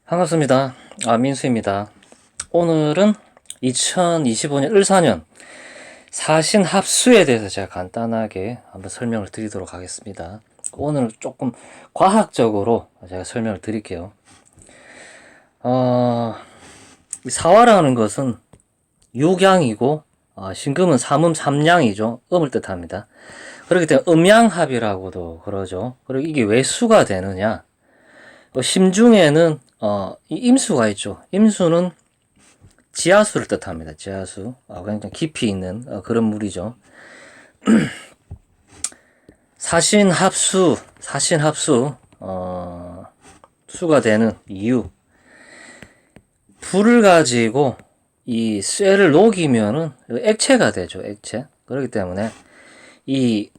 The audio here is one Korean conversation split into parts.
반갑습니다. 민수입니다. 오늘은 2025년 을사년 사신합수에 대해서 제가 간단하게 한번 설명을 드리도록 하겠습니다. 오늘 조금 과학적으로 제가 설명을 드릴게요. 이 사화라는 것은 육양이고 신금은 삼음 삼양이죠. 음을 뜻합니다. 그렇기 때문에 음양합이라고도 그러죠. 그리고 이게 왜 수가 되느냐? 심중에는 이 임수가 있죠. 임수는 지하수를 뜻합니다. 지하수. 굉장히 깊이 있는 그런 물이죠. 사신합수, 수가 되는 이유. 불을 가지고 이 쇠를 녹이면은 액체가 되죠. 액체. 그렇기 때문에 이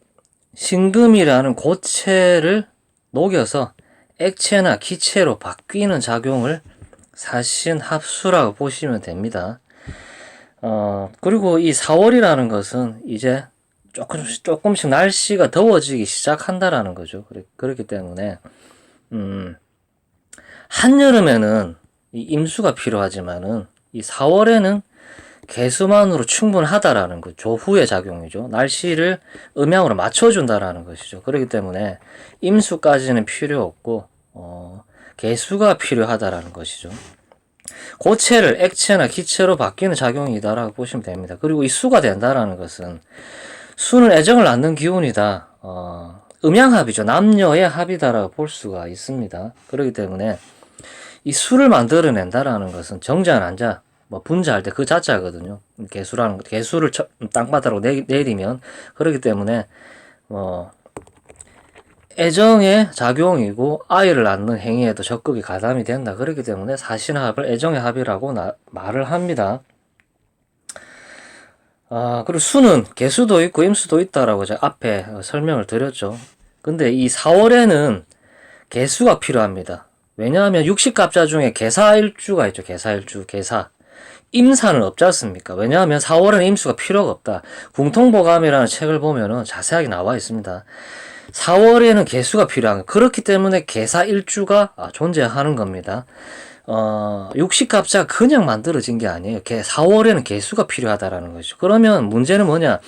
신금이라는 고체를 녹여서 액체나 기체로 바뀌는 작용을 사신합수라고 보시면 됩니다. 그리고 이 4월이라는 것은 이제 조금씩 날씨가 더워지기 시작한다라는 거죠. 그렇기 때문에, 한여름에는 이 임수가 필요하지만은 이 4월에는 개수만으로 충분하다라는 거, 조후의 작용이죠. 날씨를 음양으로 맞춰준다라는 것이죠. 그렇기 때문에 임수까지는 필요 없고 개수가 필요하다라는 것이죠. 고체를 액체나 기체로 바뀌는 작용이다라고 보시면 됩니다. 그리고 이 수가 된다라는 것은 수는 애정을 낳는 기운이다. 음양합이죠. 남녀의 합이다라고 볼 수가 있습니다. 그렇기 때문에 이 수를 만들어낸다라는 것은 정자, 난자, 분자할 때 그 자자거든요. 개수를 땅바닥으로 내리면 그렇기 때문에 애정의 작용이고 아이를 낳는 행위에도 적극이 가담이 된다. 그렇기 때문에 사신합을 애정의 합이라고 말을 합니다. 그리고 수는 개수도 있고 임수도 있다라고 제가 앞에 설명을 드렸죠. 근데 이 4월에는 개수가 필요합니다. 왜냐하면 육식갑자 중에 개사일주가 있죠. 개사. 임사는 없지 않습니까? 왜냐하면 4월에는 임수가 필요가 없다. 궁통보감이라는 책을 보면은 자세하게 나와 있습니다. 4월에는 개수가 필요한, 그렇기 때문에 개사일주가 존재하는 겁니다. 육식갑자가 그냥 만들어진 게 아니에요. 4월에는 개수가 필요하다라는 거죠. 그러면 문제는 뭐냐?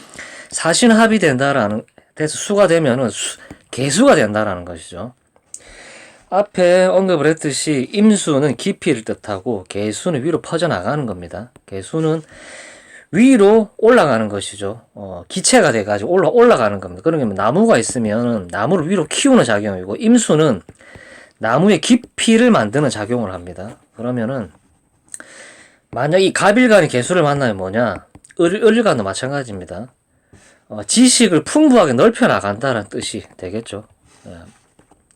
사신합이 돼서 수가 되면은 개수가 된다라는 것이죠. 앞에 언급을 했듯이 임수는 깊이를 뜻하고 개수는 위로 퍼져나가는 겁니다. 개수는 위로 올라가는 것이죠. 기체가 돼가지고 올라가는 겁니다. 그러면 나무가 있으면 나무를 위로 키우는 작용이고, 임수는 나무의 깊이를 만드는 작용을 합니다. 그러면은 만약 이 갑일간이 개수를 만나면 뭐냐? 을일간도 마찬가지입니다. 지식을 풍부하게 넓혀 나간다는 뜻이 되겠죠.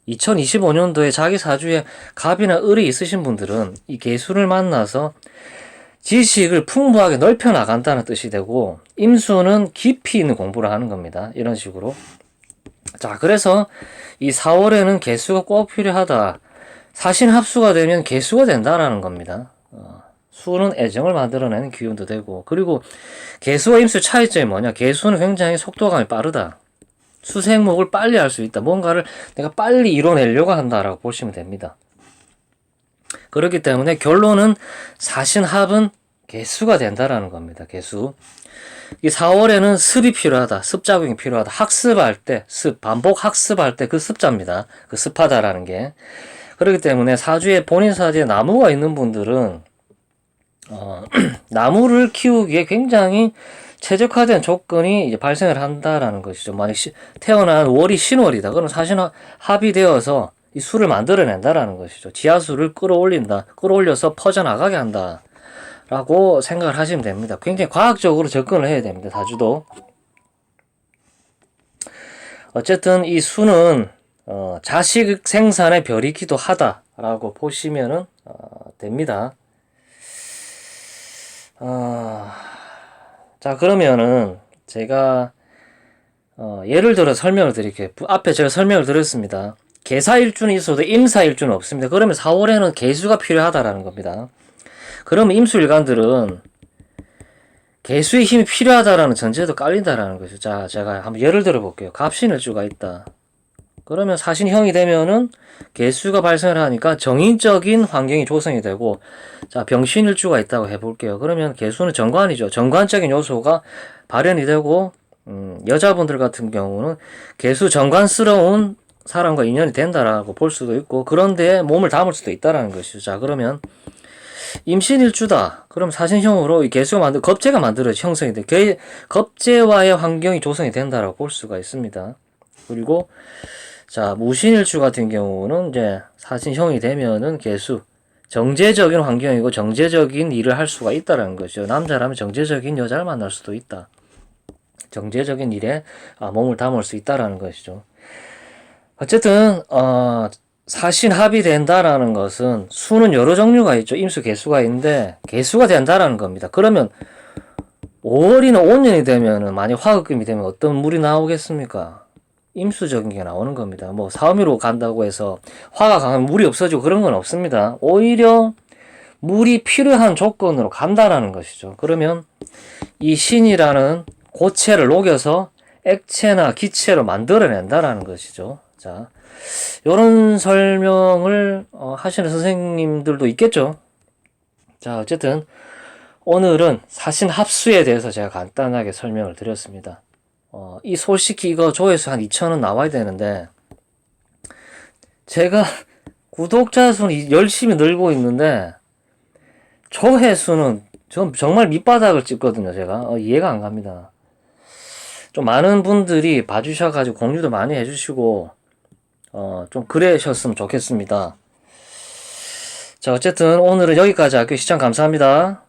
2025년도에 자기 사주에 갑이나 을이 있으신 분들은 이 개수를 만나서 지식을 풍부하게 넓혀 나간다는 뜻이 되고, 임수는 깊이 있는 공부를 하는 겁니다. 이런 식으로. 자, 그래서 이 4월에는 개수가 꼭 필요하다. 사신합수가 되면 개수가 된다라는 겁니다. 수는 애정을 만들어내는 기운도 되고, 그리고 개수와 임수 차이점이 뭐냐? 개수는 굉장히 속도감이 빠르다. 수생목을 빨리 할 수 있다. 뭔가를 내가 빨리 이뤄내려고 한다라고 보시면 됩니다. 그렇기 때문에 결론은 사신합은 개수가 된다라는 겁니다. 개수. 이 4월에는 습이 필요하다. 습작용이 필요하다. 학습할 때, 반복 학습할 때 그 습자입니다. 그 습하다라는 게. 그렇기 때문에 본인 사주에 나무가 있는 분들은 나무를 키우기에 굉장히 최적화된 조건이 이제 발생을 한다라는 것이죠. 만약 태어난 월이 신월이다. 그럼 사신합이 되어서 이 수를 만들어낸다라는 것이죠. 지하수를 끌어올려서 퍼져나가게 한다. 라고 생각을 하시면 됩니다. 굉장히 과학적으로 접근을 해야 됩니다. 사주도. 어쨌든 이 수는 자식 생산의 별이기도 하다라고 보시면 됩니다. 자, 그러면은 제가 예를 들어 설명을 드릴게요. 앞에 제가 설명을 드렸습니다. 개사일주는 있어도 임사일주는 없습니다. 그러면 4월에는 개수가 필요하다라는 겁니다. 그러면 임수일간들은 개수의 힘이 필요하다라는 전제도 깔린다라는 거죠. 자, 제가 한번 예를 들어 볼게요. 갑신일주가 있다. 그러면 사신형이 되면은 개수가 발생을 하니까 정인적인 환경이 조성이 되고, 자, 병신일주가 있다고 해볼게요. 그러면 개수는 정관이죠. 정관적인 요소가 발현이 되고, 여자분들 같은 경우는 개수 정관스러운 사람과 인연이 된다라고 볼 수도 있고, 그런데 몸을 담을 수도 있다라는 것이죠. 자, 그러면 임신일주다. 그럼 사신형으로 이 개수가 겁재가 만들어져 형성이 돼. 겁재와의 환경이 조성이 된다라고 볼 수가 있습니다. 그리고 자, 무신일주 같은 경우는 이제 사신형이 되면은 개수 정제적인 환경이고 정제적인 일을 할 수가 있다라는 거죠. 남자라면 정제적인 여자를 만날 수도 있다. 정제적인 일에 몸을 담을 수 있다라는 것이죠. 어쨌든 사신합이 된다라는 것은 수는 여러 종류가 있죠. 임수 개수가 있는데 개수가 된다라는 겁니다. 그러면 5월이나 5년이 되면은 만약 화급금이 되면 어떤 물이 나오겠습니까? 임수적인 게 나오는 겁니다. 뭐 사오미로 간다고 해서 화가 강하면 물이 없어지고 그런 건 없습니다. 오히려 물이 필요한 조건으로 간다라는 것이죠. 그러면 이 신이라는 고체를 녹여서 액체나 기체로 만들어낸다라는 것이죠. 자, 요런 설명을 하시는 선생님들도 있겠죠. 자, 어쨌든 오늘은 사신합수에 대해서 제가 간단하게 설명을 드렸습니다. 이 솔직히 이거 조회수 한 2,000원 나와야 되는데 제가 구독자 수는 열심히 늘고 있는데 조회수는 전 정말 밑바닥을 찍거든요. 제가 이해가 안 갑니다. 좀 많은 분들이 봐주셔가지고 공유도 많이 해주시고 좀 그러셨으면 좋겠습니다. 자, 어쨌든 오늘은 여기까지 할게요. 시청 감사합니다.